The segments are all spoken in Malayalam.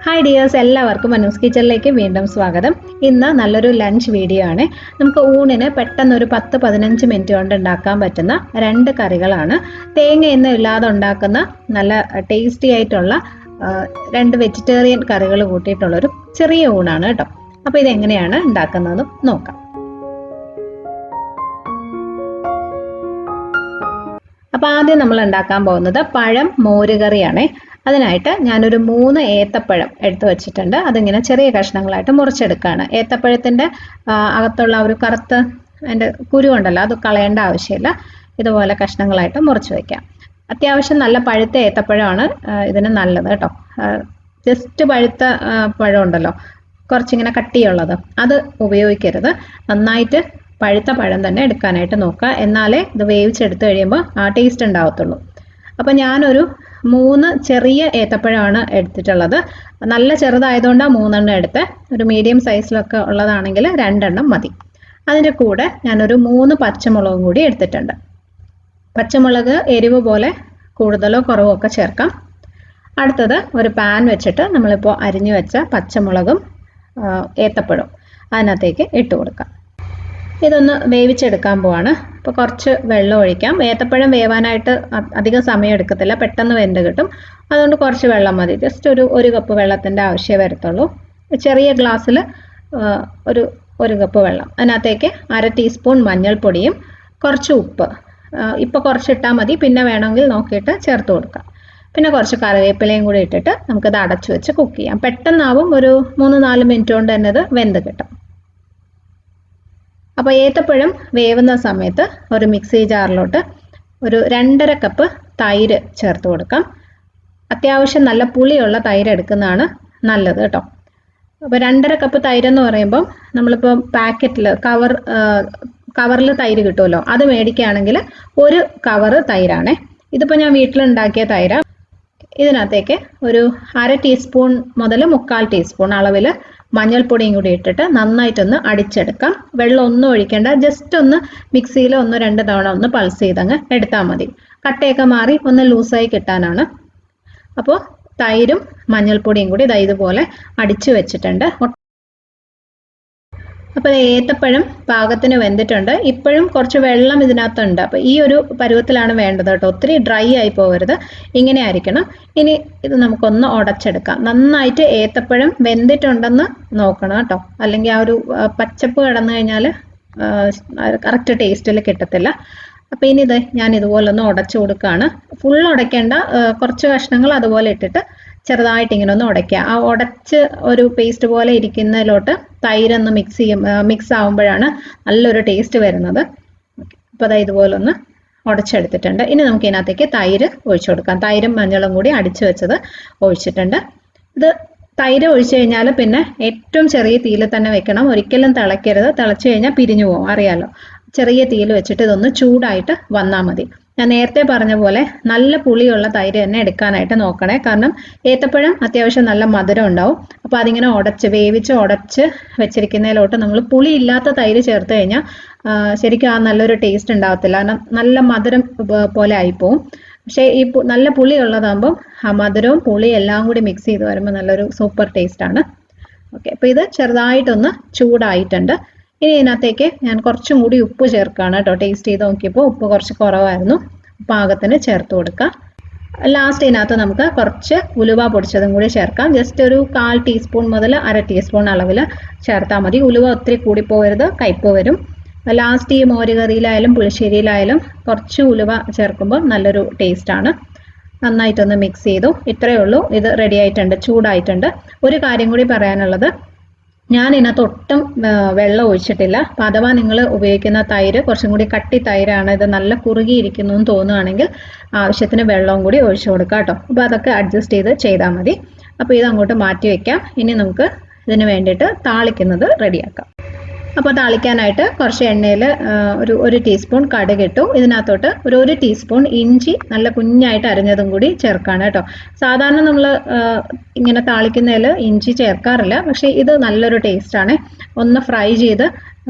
ഹായ് ഡിയേഴ്സ്, എല്ലാവർക്കും മനൂസ് കിച്ചണിലേക്ക് വീണ്ടും സ്വാഗതം. ഇന്ന് നല്ലൊരു ലഞ്ച് വീഡിയോ ആണ്. നമുക്ക് ഊണിന് പെട്ടെന്ന് ഒരു 10-15 മിനിറ്റ് കൊണ്ട് ഉണ്ടാക്കാൻ പറ്റുന്ന 2 കറികളാണ്. തേങ്ങയൊന്നും ഇല്ലാതെ ഉണ്ടാക്കുന്ന നല്ല ടേസ്റ്റി ആയിട്ടുള്ള 2 വെജിറ്റേറിയൻ കറികൾ കൂട്ടിയിട്ടുള്ളൊരു ചെറിയ ഊണാണ് കേട്ടോ. അപ്പോൾ ഇതെങ്ങനെയാണ് ഉണ്ടാക്കുന്നതെന്ന് നോക്കാം. അപ്പോൾ ആദ്യം നമ്മൾ ഉണ്ടാക്കാൻ പോകുന്നത് പഴം മോരുകറിയാണ്. അതിനായിട്ട് ഞാനൊരു 3 ഏത്തപ്പഴം എടുത്തു വെച്ചിട്ടുണ്ട്. അതിങ്ങനെ ചെറിയ കഷ്ണങ്ങളായിട്ട് മുറിച്ചെടുക്കുകയാണ്. ഏത്തപ്പഴത്തിൻ്റെ അകത്തുള്ള ഒരു കറുത്ത അതിൻ്റെ കുരു ഉണ്ടല്ലോ, അത് കളയേണ്ട ആവശ്യമില്ല. ഇതുപോലെ കഷ്ണങ്ങളായിട്ട് മുറിച്ച് വയ്ക്കാം. അത്യാവശ്യം നല്ല പഴുത്ത ഏത്തപ്പഴമാണ് ഇതിന് നല്ലത് കേട്ടോ. ജസ്റ്റ് പഴുത്ത പഴം ഉണ്ടല്ലോ, കുറച്ചിങ്ങനെ കട്ടിയുള്ളത്, അത് ഉപയോഗിക്കരുത്. നന്നായിട്ട് പഴുത്ത പഴം തന്നെ എടുക്കാനായിട്ട് നോക്കുക. എന്നാലേ ഇത് വേവിച്ചെടുത്ത് കഴിയുമ്പോൾ ആ ടേസ്റ്റ് ഉണ്ടാവത്തുള്ളൂ. അപ്പോൾ ഞാനൊരു 3 ചെറിയ ഏത്തപ്പഴമാണ് എടുത്തിട്ടുള്ളത്. നല്ല ചെറുതായതുകൊണ്ടാണ് 3 എടുത്ത്. ഒരു മീഡിയം സൈസിലൊക്കെ ഉള്ളതാണെങ്കിൽ 2 മതി. അതിൻ്റെ കൂടെ ഞാനൊരു 3 പച്ചമുളകും കൂടി എടുത്തിട്ടുണ്ട്. പച്ചമുളക് എരിവ് പോലെ കൂടുതലോ കുറവോ ഒക്കെ ചേർക്കാം. അടുത്തത് ഒരു പാൻ വെച്ചിട്ട് നമ്മളിപ്പോൾ അരിഞ്ഞു വെച്ച പച്ചമുളകും ഏത്തപ്പഴവും അതിനകത്തേക്ക് ഇട്ട് കൊടുക്കാം. ഇതൊന്ന് വേവിച്ചെടുക്കാൻ പോവാണ്. അപ്പോൾ കുറച്ച് വെള്ളം ഒഴിക്കാം. ഏത്തപ്പഴം വേവാനായിട്ട് അധികം സമയം എടുക്കത്തില്ല, പെട്ടെന്ന് വെന്ത് കിട്ടും. അതുകൊണ്ട് കുറച്ച് വെള്ളം മതി. ജസ്റ്റ് ഒരു കപ്പ് വെള്ളത്തിൻ്റെ ആവശ്യമേ വരത്തുള്ളൂ. ചെറിയ ഗ്ലാസ്സിൽ ഒരു കപ്പ് വെള്ളം. അതിനകത്തേക്ക് 1/2 ടീസ്പൂൺ മഞ്ഞൾപ്പൊടിയും കുറച്ച് ഉപ്പ്, ഇപ്പോൾ കുറച്ചിട്ടാൽ മതി, പിന്നെ വേണമെങ്കിൽ നോക്കിയിട്ട് ചേർത്ത് കൊടുക്കാം. പിന്നെ കുറച്ച് കറിവേപ്പിലയും കൂടി ഇട്ടിട്ട് നമുക്കത് അടച്ചു വെച്ച് കുക്ക് ചെയ്യാം. പെട്ടെന്നാവും, ഒരു 3-4 മിനിറ്റ് കൊണ്ട് തന്നെ ഇത് വെന്ത് കിട്ടും. അപ്പോൾ ഏത്തപ്പഴം വേവുന്ന സമയത്ത് ഒരു മിക്സി ജാറിലോട്ട് ഒരു 2.5 കപ്പ് തൈര് ചേർത്ത് കൊടുക്കാം. അത്യാവശ്യം നല്ല പുളിയുള്ള തൈര് എടുക്കുന്നതാണ് നല്ലത് കേട്ടോ. അപ്പോൾ 2.5 കപ്പ് തൈരെന്ന് പറയുമ്പം നമ്മളിപ്പോൾ പാക്കറ്റിൽ കവറിൽ തൈര് കിട്ടുമല്ലോ, അത് മേടിക്കുകയാണെങ്കിൽ 1 കവറ് തൈരാണേ. ഇതിപ്പോൾ ഞാൻ വീട്ടിലുണ്ടാക്കിയ തൈരാണ്. ഇതിനകത്തേക്ക് ഒരു 1/2 ടീസ്പൂൺ മുതൽ 1/4 ടീസ്പൂൺ അളവിൽ മഞ്ഞൾപ്പൊടിയും കൂടി ഇട്ടിട്ട് നന്നായിട്ടൊന്ന് അടിച്ചെടുക്കാം. വെള്ളം ഒന്നും ഒഴിക്കേണ്ട, ജസ്റ്റ് ഒന്ന് മിക്സിയിൽ 1-2 തവണ ഒന്ന് പൾസ് ചെയ്തങ്ങ് എടുത്താൽ മതി. കട്ടയൊക്കെ മാറി ഒന്ന് ലൂസായി കിട്ടാനാണ്. അപ്പോൾ തൈരും മഞ്ഞൾപ്പൊടിയും കൂടി ഇതുപോലെ അടിച്ചു വെച്ചിട്ടുണ്ട്. അപ്പോൾ ഏത്തപ്പഴം പാകത്തിന് വെന്തിട്ടുണ്ട്. ഇപ്പോഴും കുറച്ച് വെള്ളം ഇതിനകത്തുണ്ട്. അപ്പോൾ ഈ ഒരു പരുവത്തിലാണ് വേണ്ടത് കേട്ടോ. ഒത്തിരി ഡ്രൈ ആയി പോകരുത്, ഇങ്ങനെ ആയിരിക്കണം. ഇനി ഇത് നമുക്കൊന്ന് ഉടച്ചെടുക്കാം. നന്നായിട്ട് ഏത്തപ്പഴം വെന്തിട്ടുണ്ടെന്ന് നോക്കണം കേട്ടോ, അല്ലെങ്കിൽ ആ ഒരു പച്ചപ്പ് കിടന്നു കഴിഞ്ഞാൽ കറക്റ്റ് ടേസ്റ്റിൽ കിട്ടത്തില്ല. അപ്പോൾ ഇനി ഞാൻ ഇതുപോലെ ഒന്ന് ഉടച്ചു കൊടുക്കുകയാണ്. ഫുൾ ഉടയ്ക്കേണ്ട, കുറച്ച് കഷ്ണങ്ങൾ അതുപോലെ ഇട്ടിട്ട് ചെറുതായിട്ട് ഇങ്ങനെ ഒന്ന് ഉടയ്ക്കുക. ആ ഉടച്ച് ഒരു പേസ്റ്റ് പോലെ ഇരിക്കുന്നതിലോട്ട് തൈരൊന്ന് മിക്സ് ആവുമ്പോഴാണ് നല്ലൊരു ടേസ്റ്റ് വരുന്നത്. അപ്പോൾ ഇതുപോലെ ഒന്ന് ഉടച്ചെടുത്തിട്ടുണ്ട്. ഇനി നമുക്ക് ഇതിനകത്തേക്ക് തൈര് ഒഴിച്ചു കൊടുക്കാം. തൈരും മഞ്ഞളും കൂടി അടിച്ചു വെച്ചത് ഒഴിച്ചിട്ടുണ്ട്. ഇത് തൈര് ഒഴിച്ചു കഴിഞ്ഞാൽ പിന്നെ ഏറ്റവും ചെറിയ തീയിൽ തന്നെ വെക്കണം. ഒരിക്കലും തിളയ്ക്കരുത്. തിളച്ചു കഴിഞ്ഞാൽ പിരിഞ്ഞു പോകും, അറിയാലോ. ചെറിയ തീയിൽ വെച്ചിട്ട് ഇതൊന്ന് ചൂടായിട്ട് വന്നാൽ മതി. ഞാൻ നേരത്തെ പറഞ്ഞ പോലെ നല്ല പുളിയുള്ള തൈര് തന്നെ എടുക്കാനായിട്ട് നോക്കണേ. കാരണം ഏത്തപ്പഴം അത്യാവശ്യം നല്ല മധുരം ഉണ്ടാവും. അപ്പോൾ അതിങ്ങനെ വേവിച്ച് ഉടച്ച് വെച്ചിരിക്കുന്നതിലോട്ട് നമ്മൾ പുളി ഇല്ലാത്ത തൈര് ചേർത്ത് കഴിഞ്ഞാൽ ശരിക്കും ആ നല്ലൊരു ടേസ്റ്റ് ഉണ്ടാവത്തില്ല. കാരണം നല്ല മധുരം പോലെ ആയിപ്പോവും. പക്ഷേ ഈ നല്ല പുളി ഉള്ളതാകുമ്പം ആ മധുരവും പുളിയും എല്ലാം കൂടി മിക്സ് ചെയ്ത് വരുമ്പോൾ നല്ലൊരു സൂപ്പർ ടേസ്റ്റാണ്. ഓക്കെ, അപ്പോൾ ഇത് ചെറുതായിട്ടൊന്ന് ചൂടായിട്ടുണ്ട്. ഇനി ഇതിനകത്തേക്ക് ഞാൻ കുറച്ചും കൂടി ഉപ്പ് ചേർക്കുകയാണ് കേട്ടോ. ടേസ്റ്റ് ചെയ്ത് നോക്കിയപ്പോൾ ഉപ്പ് കുറച്ച് കുറവായിരുന്നു. പാകത്തിന് ചേർത്ത് കൊടുക്കുക. ലാസ്റ്റ് ഇതിനകത്ത് നമുക്ക് കുറച്ച് ഉലുവ പൊടിച്ചതും കൂടി ചേർക്കാം. ജസ്റ്റ് ഒരു 1/4 ടീസ്പൂൺ മുതൽ 1/2 ടീസ്പൂൺ അളവിൽ ചേർത്താൽ മതി. ഉലുവ ഒത്തിരി കൂടിപ്പോകരുത്, കയ്പ്പ് വരും. ലാസ്റ്റ് ഈ മോരുകറിയിലായാലും പുളിശ്ശേരിയിലായാലും കുറച്ച് ഉലുവ ചേർക്കുമ്പോൾ നല്ലൊരു ടേസ്റ്റാണ്. നന്നായിട്ടൊന്ന് മിക്സ് ചെയ്തു. ഇത്രയേ ഉള്ളൂ. ഇത് റെഡി ആയിട്ടുണ്ട്, ചൂടായിട്ടുണ്ട്. ഒരു കാര്യം കൂടി പറയാനുള്ളത്, ഞാൻ ഇതിനകത്ത് ഒട്ടും വെള്ളം ഒഴിച്ചിട്ടില്ല. അപ്പം അഥവാ നിങ്ങൾ ഉപയോഗിക്കുന്ന തൈര് കുറച്ചും കൂടി കട്ടി തൈരാണ്, ഇത് നല്ല കുറുകിയിരിക്കുന്നു എന്ന് തോന്നുകയാണെങ്കിൽ ആവശ്യത്തിന് വെള്ളവും കൂടി ഒഴിച്ചു കൊടുക്കാം കേട്ടോ. അപ്പോൾ അതൊക്കെ അഡ്ജസ്റ്റ് ചെയ്താൽ മതി. അപ്പോൾ ഇത് അങ്ങോട്ട് മാറ്റി വയ്ക്കാം. ഇനി നമുക്ക് ഇതിന് വേണ്ടിയിട്ട് താളിക്കുന്നത് റെഡിയാക്കാം. അപ്പോൾ താളിക്കാനായിട്ട് കുറച്ച് എണ്ണയിൽ ഒരു ടീസ്പൂൺ കടുക് ഇട്ടു. ഇതിനകത്തോട്ട് ഒരു ടീസ്പൂൺ ഇഞ്ചി നല്ല കുഞ്ഞായിട്ട് അരിഞ്ഞതും കൂടി ചേർക്കാണ് കേട്ടോ. സാധാരണ നമ്മൾ ഇങ്ങനെ താളിക്കുന്നതിൽ ഇഞ്ചി ചേർക്കാറില്ല, പക്ഷേ ഇത് നല്ലൊരു ടേസ്റ്റാണ്. ഒന്ന് ഫ്രൈ ചെയ്ത്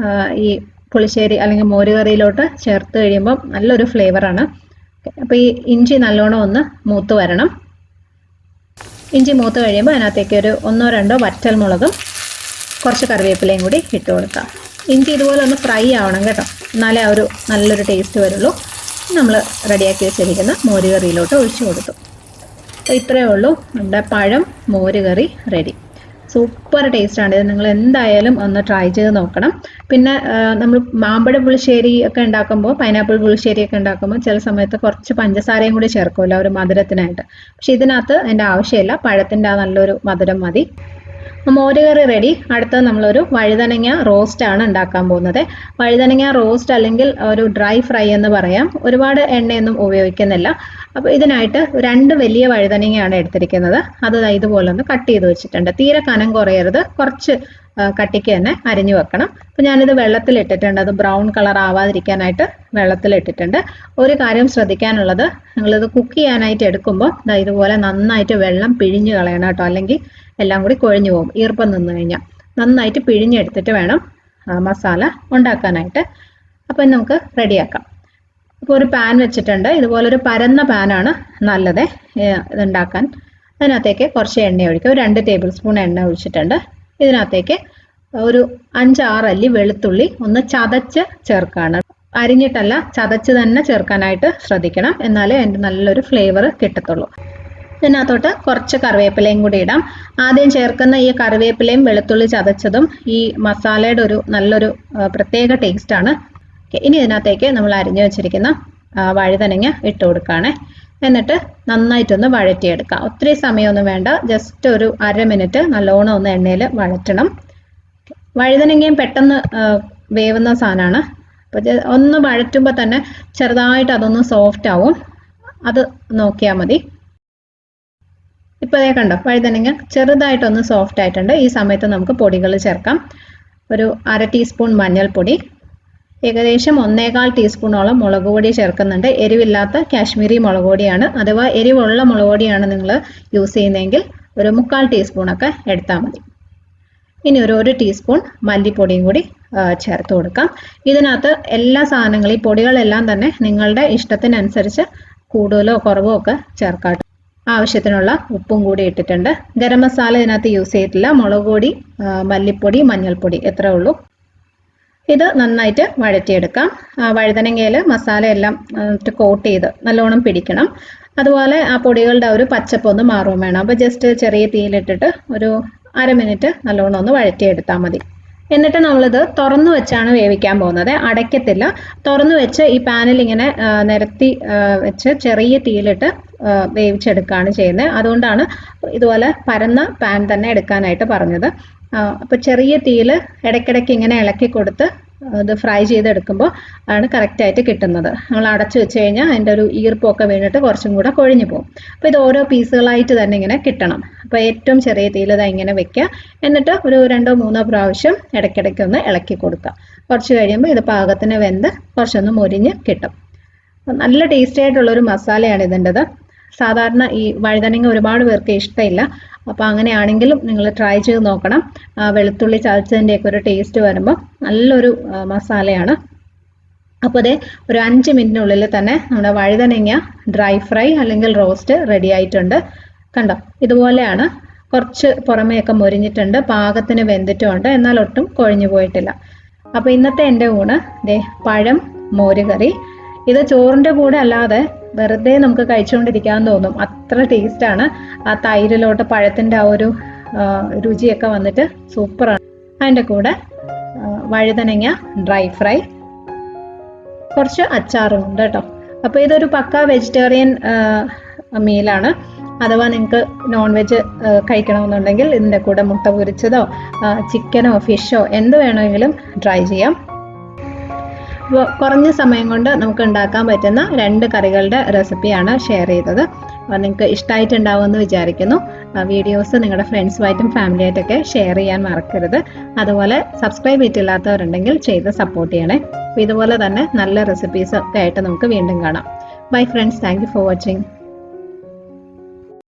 ഈ പുളിശ്ശേരി അല്ലെങ്കിൽ മോരുകറിയിലോട്ട് ചേർത്ത് കഴിയുമ്പോൾ നല്ലൊരു ഫ്ലേവറാണ്. അപ്പോൾ ഈ ഇഞ്ചി നല്ലോണം ഒന്ന് മൂത്ത് വരണം. ഇഞ്ചി മൂത്ത് കഴിയുമ്പോൾ അതിനകത്തേക്ക് ഒരു 1-2 വറ്റൽമുളകും കുറച്ച് കറിവേപ്പിലയും കൂടി ഇട്ട് കൊടുക്കാം. ഇഞ്ചി ഇതുപോലെ ഒന്ന് ഫ്രൈ ആവണം കേട്ടോ, എന്നാലേ ആ ഒരു നല്ലൊരു ടേസ്റ്റ് വരുള്ളൂ. നമ്മൾ റെഡിയാക്കി വെച്ചിരിക്കുന്ന മോരുകറിയിലോട്ട് ഒഴിച്ചു കൊടുത്തു. അപ്പോൾ ഇത്രയേ ഉള്ളൂ, നമ്മുടെ പഴം മോരുകറി റെഡി. സൂപ്പർ ടേസ്റ്റാണ് ഇത്, നിങ്ങൾ എന്തായാലും ഒന്ന് ട്രൈ ചെയ്ത് നോക്കണം. പിന്നെ നമ്മൾ മാമ്പഴ പുളിശ്ശേരി ഒക്കെ ഉണ്ടാക്കുമ്പോൾ, പൈനാപ്പിൾ പുളിശ്ശേരി ഒക്കെ ഉണ്ടാക്കുമ്പോൾ ചില സമയത്ത് കുറച്ച് പഞ്ചസാരയും കൂടി ചേർക്കുമല്ലോ ഒരു മധുരത്തിനായിട്ട്. പക്ഷെ ഇതിനകത്ത് അതിൻ്റെ ആവശ്യമില്ല, പഴത്തിൻ്റെ ആ നല്ലൊരു മധുരം മതി. മോരുകറി റെഡി. അടുത്തത് നമ്മളൊരു വഴുതനങ്ങ റോസ്റ്റ് ആണ് ഉണ്ടാക്കാൻ പോകുന്നത്. വഴുതനങ്ങ റോസ്റ്റ് അല്ലെങ്കിൽ ഒരു ഡ്രൈ ഫ്രൈ എന്ന് പറയാം. ഒരുപാട് എണ്ണയൊന്നും ഉപയോഗിക്കുന്നില്ല. അപ്പോൾ ഇതിനായിട്ട് 2 വലിയ വഴുതനങ്ങയാണ് എടുത്തിരിക്കുന്നത്. അത് ഇതുപോലെ ഒന്ന് കട്ട് ചെയ്ത് വെച്ചിട്ടുണ്ട്. തീരെ കനം കുറയരുത്, കുറച്ച് കട്ടിക്ക് തന്നെ അരിഞ്ഞു വെക്കണം. അപ്പോൾ ഞാനിത് വെള്ളത്തിലിട്ടിട്ടുണ്ട്, അത് ബ്രൗൺ കളർ ആവാതിരിക്കാനായിട്ട് വെള്ളത്തിലിട്ടിട്ടുണ്ട്. ഒരു കാര്യം ശ്രദ്ധിക്കാനുള്ളത്, നിങ്ങളിത് കുക്ക് ചെയ്യാനായിട്ട് എടുക്കുമ്പോൾ ഇതുപോലെ നന്നായിട്ട് വെള്ളം പിഴിഞ്ഞ് കളയണം കേട്ടോ, അല്ലെങ്കിൽ എല്ലാം കൂടി കൊഴിഞ്ഞു പോകും ഈർപ്പം നിന്ന് കഴിഞ്ഞാൽ. നന്നായിട്ട് പിഴിഞ്ഞെടുത്തിട്ട് വേണം മസാല ഉണ്ടാക്കാനായിട്ട്. അപ്പോൾ നമുക്ക് റെഡിയാക്കാം. അപ്പോൾ ഒരു പാൻ വെച്ചിട്ടുണ്ട്, ഇതുപോലൊരു പരന്ന പാനാണ് നല്ലത് ഇതുണ്ടാക്കാൻ. അതിനകത്തേക്ക് കുറച്ച് എണ്ണ ഒഴിക്കുക. ഒരു 2 ടേബിൾ സ്പൂൺ എണ്ണ ഒഴിച്ചിട്ടുണ്ട്. ഇതിനകത്തേക്ക് ഒരു 5-6 അല്ലി വെളുത്തുള്ളി ഒന്ന് ചതച്ച് ചേർക്കുകയാണ്. അരിഞ്ഞിട്ടല്ല, ചതച്ച് തന്നെ ചേർക്കാനായിട്ട് ശ്രദ്ധിക്കണം, എന്നാലേ അതിൻ്റെ നല്ലൊരു ഫ്ലേവർ കിട്ടത്തുള്ളൂ. ഇതിനകത്തോട്ട് കുറച്ച് കറിവേപ്പിലയും കൂടി ഇടാം. ആദ്യം ചേർക്കുന്ന ഈ കറിവേപ്പിലയും വെളുത്തുള്ളി ചതച്ചതും ഈ മസാലയുടെ ഒരു നല്ലൊരു പ്രത്യേക ടേസ്റ്റാണ്. ഇനി ഇതിനകത്തേക്ക് നമ്മൾ അരിഞ്ഞു വെച്ചിരിക്കുന്ന വഴുതനങ്ങ ഇട്ട് കൊടുക്കുകയാണ്. എന്നിട്ട് നന്നായിട്ടൊന്ന് വഴറ്റിയെടുക്കാം. ഒത്തിരി സമയമൊന്നും വേണ്ട, ജസ്റ്റ് ഒരു 1/2 മിനിറ്റ് നല്ലോണം ഒന്ന് എണ്ണയിൽ വഴറ്റണം. വഴുതനങ്ങയും പെട്ടെന്ന് വേവുന്ന സാധനമാണ്. അപ്പോൾ ഒന്ന് വഴറ്റുമ്പോൾ തന്നെ ചെറുതായിട്ട് അതൊന്ന് സോഫ്റ്റ് ആവും, അത് നോക്കിയാൽ മതി. ഇപ്പോൾ അതേ കണ്ടോ, വഴുതനങ്ങ ചെറുതായിട്ടൊന്ന് സോഫ്റ്റ് ആയിട്ടുണ്ട്. ഈ സമയത്ത് നമുക്ക് പൊടികൾ ചേർക്കാം. ഒരു 1/2 ടീസ്പൂൺ മഞ്ഞൾപ്പൊടി, ഏകദേശം 1/4 ടീസ്പൂണോളം മുളക് പൊടി ചേർക്കുന്നുണ്ട്. എരിവില്ലാത്ത കാശ്മീരി മുളക് പൊടിയാണ്. അഥവാ എരിവുള്ള മുളക് പൊടിയാണ് നിങ്ങൾ യൂസ് ചെയ്യുന്നതെങ്കിൽ ഒരു 1/4 ടീസ്പൂണൊക്കെ എടുത്താൽ മതി. ഇനി ഒരു 1 ടീസ്പൂൺ മല്ലിപ്പൊടിയും കൂടി ചേർത്ത് കൊടുക്കാം. ഇതിനകത്ത് എല്ലാ സാധനങ്ങളും, ഈ പൊടികളെല്ലാം തന്നെ നിങ്ങളുടെ ഇഷ്ടത്തിനനുസരിച്ച് കൂടുതലോ കുറവോ ഒക്കെ ചേർക്കാം. ആവശ്യത്തിനുള്ള ഉപ്പും കൂടി ഇട്ടിട്ടുണ്ട്. ഗരം മസാല ഇതിനകത്ത് യൂസ് ചെയ്തിട്ടില്ല. മുളക് പൊടി, മല്ലിപ്പൊടി, മഞ്ഞൾപ്പൊടി എത്രയേ ഉള്ളൂ. ഇത് നന്നായിട്ട് വഴറ്റിയെടുക്കാം. വഴുതനങ്ങയിൽ മസാല എല്ലാം കോട്ട് ചെയ്ത് നല്ലോണം പിടിക്കണം. അതുപോലെ ആ പൊടികളുടെ ഒരു പച്ചപ്പൊന്ന് മാറുകയും വേണം. അപ്പോൾ ജസ്റ്റ് ചെറിയ തീയിലിട്ടിട്ട് ഒരു 1/2 മിനിറ്റ് നല്ലോണം ഒന്ന് വഴറ്റിയെടുത്താൽ മതി. എന്നിട്ട് നമ്മളിത് തുറന്നു വെച്ചാണ് വേവിക്കാൻ പോകുന്നത്, അടയ്ക്കത്തില്ല. തുറന്നു വെച്ച് ഈ പാനിൽ ഇങ്ങനെ നിരത്തി വെച്ച് ചെറിയ തീയിലിട്ട് വേവിച്ചെടുക്കുകയാണ് ചെയ്യുന്നത്. അതുകൊണ്ടാണ് ഇതുപോലെ പരന്ന പാൻ തന്നെ എടുക്കാനായിട്ട് പറഞ്ഞത്. അപ്പോൾ ചെറിയ തീയിൽ ഇടയ്ക്കിടയ്ക്ക് ഇങ്ങനെ ഇളക്കി കൊടുത്ത് ഇത് ഫ്രൈ ചെയ്തെടുക്കുമ്പോൾ ആണ് കറക്റ്റായിട്ട് കിട്ടുന്നത്. നമ്മൾ അടച്ചു വെച്ച് കഴിഞ്ഞാൽ അതിൻ്റെ ഒരു ഈർപ്പൊക്കെ വീണിട്ട് കുറച്ചും കൂടെ കൊഴിഞ്ഞു പോകും. അപ്പോൾ ഇത് ഓരോ പീസുകളായിട്ട് തന്നെ ഇങ്ങനെ കിട്ടണം. അപ്പോൾ ഏറ്റവും ചെറിയ തീയിൽ ഇത് ഇങ്ങനെ വെക്കുക. എന്നിട്ട് ഒരു 2-3 പ്രാവശ്യം ഇടയ്ക്കിടയ്ക്ക് ഒന്ന് ഇളക്കി കൊടുക്കുക. കുറച്ച് കഴിയുമ്പോൾ ഇത് പാകത്തിന് വെന്ത് കുറച്ചൊന്ന് മൊരിഞ്ഞ് കിട്ടും. നല്ല ടേസ്റ്റി ആയിട്ടുള്ളൊരു മസാലയാണ് ഇതിൻ്റെത്. സാധാരണ ഈ വഴുതനങ്ങ ഒരുപാട് പേർക്ക് ഇഷ്ടമില്ല. അപ്പോൾ അങ്ങനെയാണെങ്കിലും നിങ്ങൾ ട്രൈ ചെയ്ത് നോക്കണം. വെളുത്തുള്ളി ചതച്ചതിൻ്റെയൊക്കെ ഒരു ടേസ്റ്റ് വരുമ്പോൾ നല്ലൊരു മസാലയാണ്. അപ്പോൾ അതേ ഒരു 5 മിനിറ്റിനുള്ളിൽ തന്നെ നമ്മുടെ വഴുതനങ്ങ ഡ്രൈ ഫ്രൈ അല്ലെങ്കിൽ റോസ്റ്റ് റെഡി ആയിട്ടുണ്ട്. കണ്ടോ, ഇതുപോലെയാണ്. കുറച്ച് പുറമേയൊക്കെ മൊരിഞ്ഞിട്ടുണ്ട്, പാകത്തിന് വെന്തിട്ടുമുണ്ട്, എന്നാൽ ഒട്ടും കൊഴിഞ്ഞു പോയിട്ടില്ല. അപ്പോൾ ഇന്നത്തെ എൻ്റെ ഊണ് ദേ പഴം മോരുകറി. ഇത് ചോറിൻ്റെ കൂടെ അല്ലാതെ വെറുതെ നമുക്ക് കഴിച്ചുകൊണ്ടിരിക്കാൻ തോന്നും, അത്ര ടേസ്റ്റാണ്. ആ തൈരിലോട്ട് പഴത്തിൻ്റെ ആ ഒരു രുചിയൊക്കെ വന്നിട്ട് സൂപ്പറാണ്. അതിൻ്റെ കൂടെ വഴുതനങ്ങ ഡ്രൈ ഫ്രൈ, കുറച്ച് അച്ചാറും ഉണ്ട് കേട്ടോ. അപ്പോൾ ഇതൊരു പക്ക വെജിറ്റേറിയൻ മീലാണ്. അഥവാ നിങ്ങൾക്ക് നോൺ വെജ് കഴിക്കണമെന്നുണ്ടെങ്കിൽ ഇതിൻ്റെ കൂടെ മുട്ട പൊരിച്ചതോ ചിക്കനോ ഫിഷോ എന്ത് വേണമെങ്കിലും ട്രൈ ചെയ്യാം. അപ്പോൾ കുറഞ്ഞ സമയം കൊണ്ട് നമുക്ക് ഉണ്ടാക്കാൻ പറ്റുന്ന 2 കറികളുടെ റെസിപ്പിയാണ് ഷെയർ ചെയ്തത്. അപ്പോൾ നിങ്ങൾക്ക് ഇഷ്ടമായിട്ടുണ്ടാവുമെന്ന് വിചാരിക്കുന്നു. വീഡിയോസ് നിങ്ങളുടെ ഫ്രണ്ട്സുമായിട്ടും ഫാമിലിയായിട്ടൊക്കെ ഷെയർ ചെയ്യാൻ മറക്കരുത്. അതുപോലെ സബ്സ്ക്രൈബ് ചെയ്തിട്ടില്ലാത്തവരുണ്ടെങ്കിൽ ചെയ്ത് സപ്പോർട്ട് ചെയ്യണേ. അപ്പോൾ ഇതുപോലെ തന്നെ നല്ല റെസിപ്പീസ് ഒക്കെ ആയിട്ട് നമുക്ക് വീണ്ടും കാണാം. Bye friends, thank you for watching.